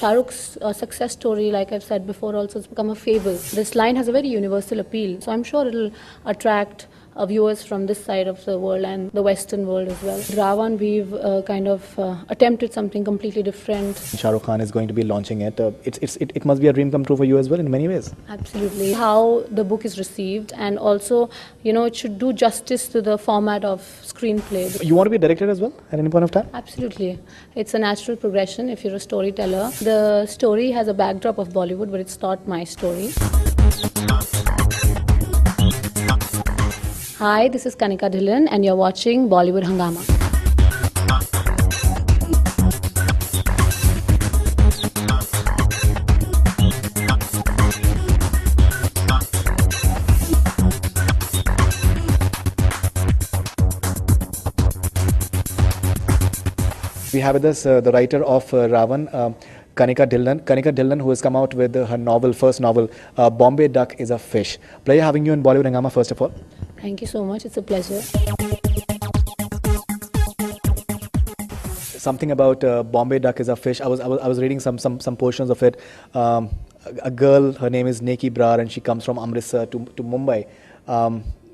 Shah Rukh's success story, like I've said before, also has become a fable. This line has a very universal appeal, so I'm sure it'll attract viewers from this side of the world and the Western world as well. Ravan, we've attempted something completely different. Shah Rukh Khan is going to be launching it. It must be a dream come true for you as well in many ways. Absolutely. How the book is received, and also, it should do justice to the format of screenplay. You want to be a director as well at any point of time? Absolutely. It's a natural progression if you're a storyteller. The story has a backdrop of Bollywood, but it's not my story. Hi, this is Kanika Dhillon, and you're watching Bollywood Hungama. We have with us the writer of Ravan, Kanika Dhillon. Kanika Dhillon, who has come out with her first novel, Bombay Duck is a Fish. Pleasure having you in Bollywood Hungama, first of all. Thank you so much. It's a pleasure. Something about Bombay Duck is a Fish. I was reading some portions of it. A girl, her name is Neki Brar, and she comes from Amritsar to Mumbai.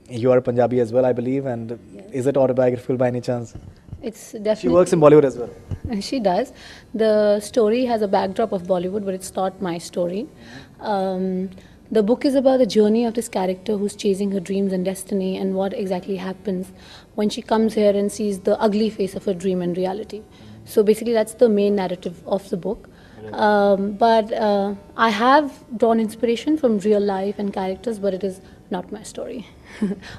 You are Punjabi as well, I believe, and is it autobiographical by any chance? It's definitely. She works in Bollywood as well. She does. The story has a backdrop of Bollywood, but it's not my story. The book is about the journey of this character who's chasing her dreams and destiny, and what exactly happens when she comes here and sees the ugly face of her dream and reality. So basically that's the main narrative of the book. But I have drawn inspiration from real life and characters, but it is not my story.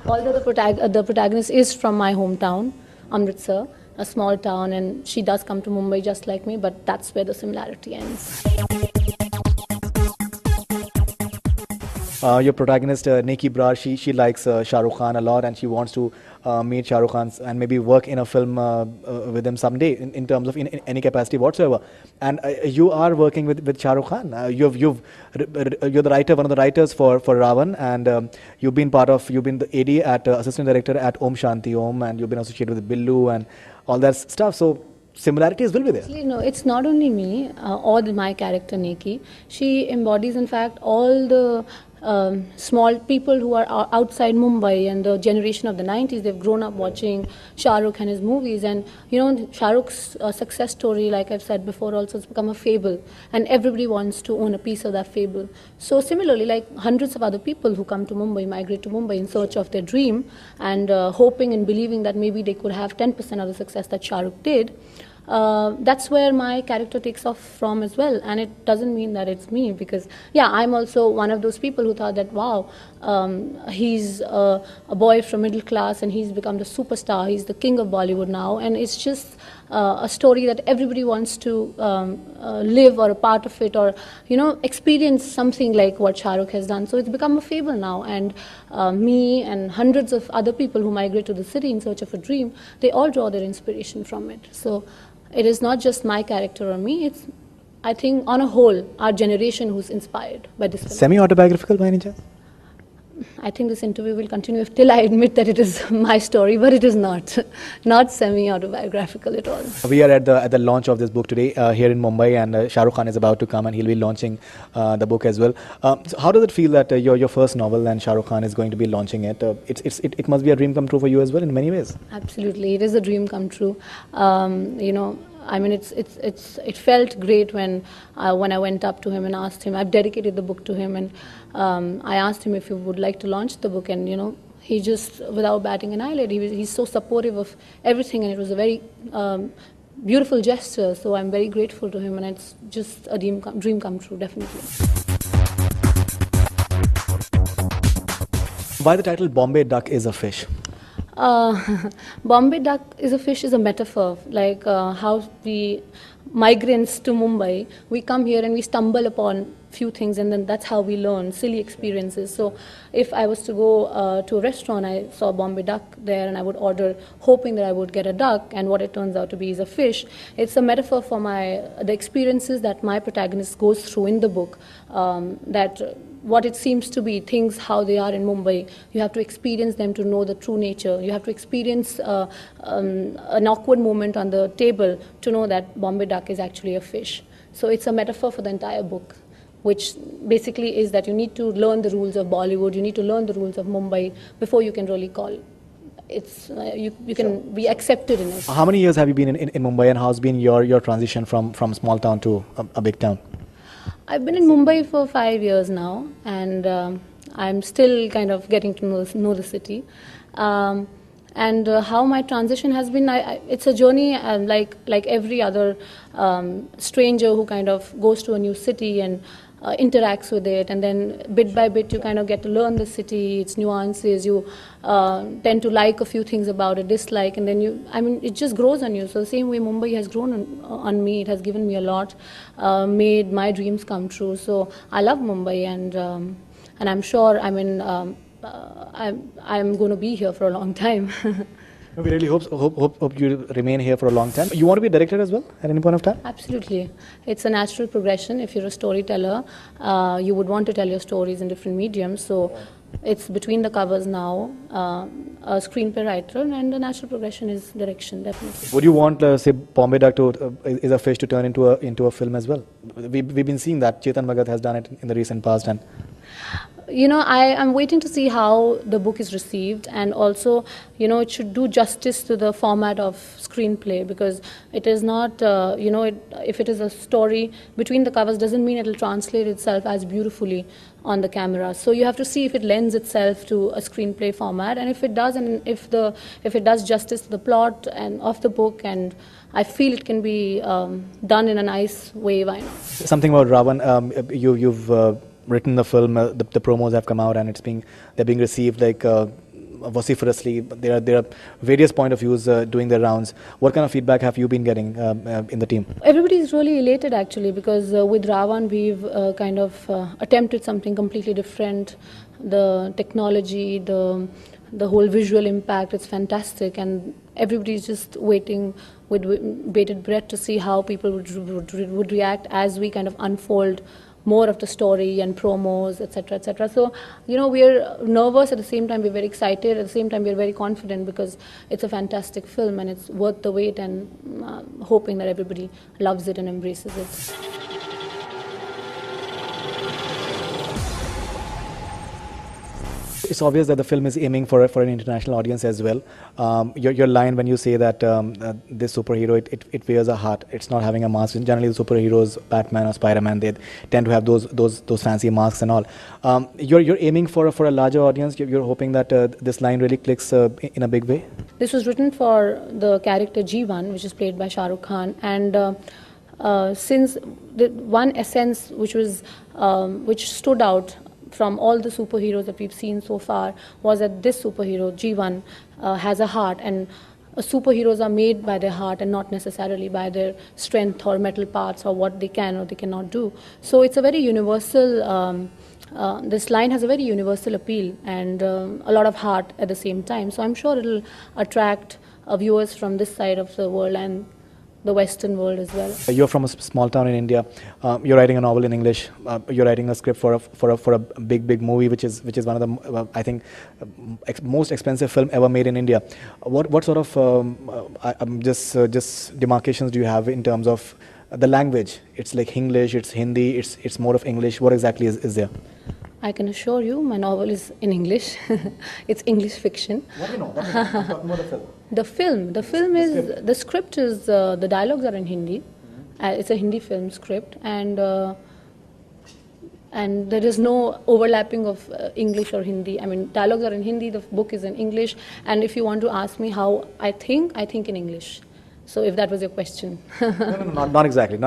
Although the protagonist is from my hometown, Amritsar, a small town, and she does come to Mumbai just like me, but that's where the similarity ends. Your protagonist, Neki Brar, she likes Shah Rukh Khan a lot, and she wants to meet Shah Rukh Khan and maybe work in a film with him someday in terms of in any capacity whatsoever. And you are working with Shah Rukh Khan. You're the writer, one of the writers for Ravan, and you've been the AD at assistant director at Om Shanti Om, and you've been associated with Billu and all that stuff. So similarities will be there. Actually, no, it's not only me or my character Neki. She embodies, in fact, all the small people who are outside Mumbai and the generation of the 90s. They've grown up watching Shah Rukh and his movies, and Shah Rukh's success story, like I've said before, also has become a fable, and everybody wants to own a piece of that fable. So similarly, like hundreds of other people who come to Mumbai, migrate to Mumbai in search of their dream, and hoping and believing that maybe they could have 10% of the success that Shah Rukh did. That's where my character takes off from as well, and it doesn't mean that it's me, because I'm also one of those people who thought that wow, he's a boy from middle class and he's become the superstar, he's the king of Bollywood now, and it's just a story that everybody wants to live or a part of it, or experience something like what Shah Rukh has done. So it's become a fable now, and me and hundreds of other people who migrate to the city in search of a dream, they all draw their inspiration from it. So it is not just my character or me, it's, I think, on a whole, our generation who's inspired by this film. Semi-autobiographical by any chance? I think this interview will continue till I admit that it is my story, but it is not semi-autobiographical at all. We are at the launch of this book today here in Mumbai, and Shah Rukh Khan is about to come, and he'll be launching the book as well. So how does it feel that your first novel and Shah Rukh Khan is going to be launching it? It must be a dream come true for you as well in many ways. Absolutely, it is a dream come true. I mean, it felt great when I went up to him and asked him. I've dedicated the book to him, and I asked him if he would like to launch the book, and he just, without batting an eyelid, he's so supportive of everything, and it was a very beautiful gesture. So I'm very grateful to him, and it's just a dream come true, definitely. Why the title Bombay Duck is a Fish? Bombay Duck is a Fish is a metaphor, like how we migrants to Mumbai, we come here and we stumble upon few things, and then that's how we learn, silly experiences. So if I was to go to a restaurant, I saw Bombay Duck there, and I would order hoping that I would get a duck, and what it turns out to be is a fish. It's a metaphor for the experiences that my protagonist goes through in the book, that what it seems to be, things how they are in Mumbai, you have to experience them to know the true nature. You have to experience an awkward moment on the table to know that Bombay Duck is actually a fish. So it's a metaphor for the entire book, which basically is that you need to learn the rules of Bollywood, you need to learn the rules of Mumbai before you can really call. You can be accepted in it. How many years have you been in Mumbai, and how's been your transition from small town to a big town? I've been in Mumbai for 5 years now, and I'm still kind of getting to know the city. And how my transition has been, it's a journey like every other stranger who kind of goes to a new city and interacts with it, and then bit by bit you kind of get to learn the city, its nuances. You tend to like a few things about it, dislike, and then it just grows on you. So the same way Mumbai has grown on me, it has given me a lot, made my dreams come true. So I love Mumbai, and I'm sure, I'm going to be here for a long time. We really hope you remain here for a long time. You want to be a director as well at any point of time? Absolutely. It's a natural progression. If you're a storyteller, you would want to tell your stories in different mediums. So it's between the covers now, a screenplay writer, and the natural progression is direction, definitely. Would you want, say, Bombay Duck is a fish to turn into a film as well? We've been seeing that. Chetan Bhagat has done it in the recent past, and I am waiting to see how the book is received, and also, it should do justice to the format of screenplay, because it is not, if it is a story between the covers, doesn't mean it will translate itself as beautifully on the camera. So you have to see if it lends itself to a screenplay format, and if it does, and if it does justice to the plot and of the book, and I feel it can be done in a nice way. Why not? Something about Ravan. You've written the film. The promos have come out, and they're being received like vociferously. There are various point of views doing their rounds. What kind of feedback have you been getting in the team? Everybody is really elated, actually, because with Ravan we've kind of attempted something completely different. The technology, the whole visual impact, it's fantastic, and everybody's just waiting with bated breath to see how people would react as we kind of unfold more of the story and promos, etc., etc. So, we're nervous, at the same time we're very excited, at the same time we're very confident, because it's a fantastic film and it's worth the wait, and hoping that everybody loves it and embraces it. It's obvious that the film is aiming for an international audience as well. Your line when you say that this superhero, it wears a heart. It's not having a mask. Generally, the superheroes, Batman or Spider-Man, they tend to have those fancy masks and all. You're aiming for a larger audience. You're hoping that this line really clicks in a big way. This was written for the character Jeevan, which is played by Shah Rukh Khan, and since the one essence which stood out from all the superheroes that we've seen so far was that this superhero, Jeevan, has a heart, and superheroes are made by their heart and not necessarily by their strength or metal parts or what they can or they cannot do. So it's a very universal, this line has a very universal appeal and a lot of heart at the same time. So I'm sure it'll attract viewers from this side of the world and the Western world as well. You're from a small town in India. You're writing a novel in English. You're writing a script for a big movie, which is one of the I think most expensive film ever made in India. What sort of just demarcations do you have in terms of the language? It's like English, it's Hindi, it's more of English. What exactly is there? I can assure you, my novel is in English. It's English fiction. What do you know? I'm talking about the film. The script is, the dialogues are in Hindi. It's a Hindi film script, and there is no overlapping of English or Hindi. I mean, dialogues are in Hindi, the book is in English, and if you want to ask me how I think in English. So if that was your question. No, not exactly.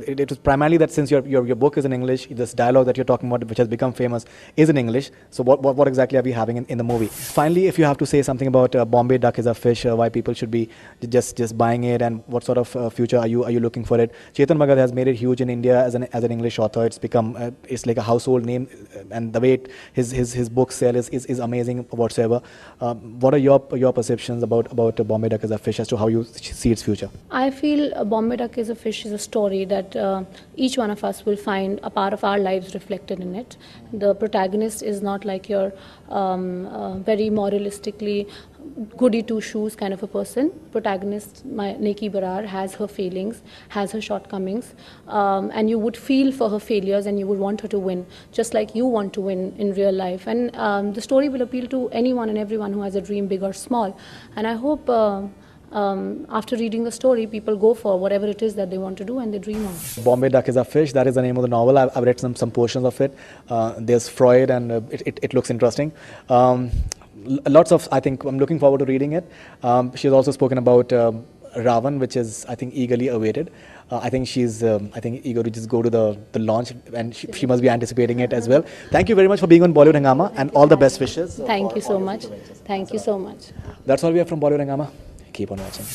It was primarily that since your book is in English, this dialogue that you're talking about, which has become famous, is in English. So what exactly are we having in the movie? Finally, if you have to say something about Bombay Duck is a fish, why people should be just buying it, and what sort of future are you looking for it? Chetan Bhagat has made it huge in India as an English author. It's become it's like a household name, and the way his books sell is amazing whatsoever. What are your perceptions about Bombay Duck is a fish as to how you see its future? I feel Bombay Duck is a fish is a story that each one of us will find a part of our lives reflected in it. The protagonist is not like your very moralistically goody two shoes kind of a person. Protagonist, my Neki Barar, has her failings, has her shortcomings, and you would feel for her failures and you would want her to win, just like you want to win in real life. And the story will appeal to anyone and everyone who has a dream, big or small. And I hope after reading the story, people go for whatever it is that they want to do and they dream of. Bombay Duck is a Fish, that is the name of the novel. I've read some portions of it. There's Freud, and it looks interesting. Lots of, I think, I'm looking forward to reading it. She's also spoken about Ravan, which is, I think, eagerly awaited. I think she's, eager to just go to the launch, and she must be anticipating it as well. Thank you very much for being on Bollywood Hangama, and all the best wishes. Thank you so much. Thank you so much. That's all we have from Bollywood Hangama. Keep on watching.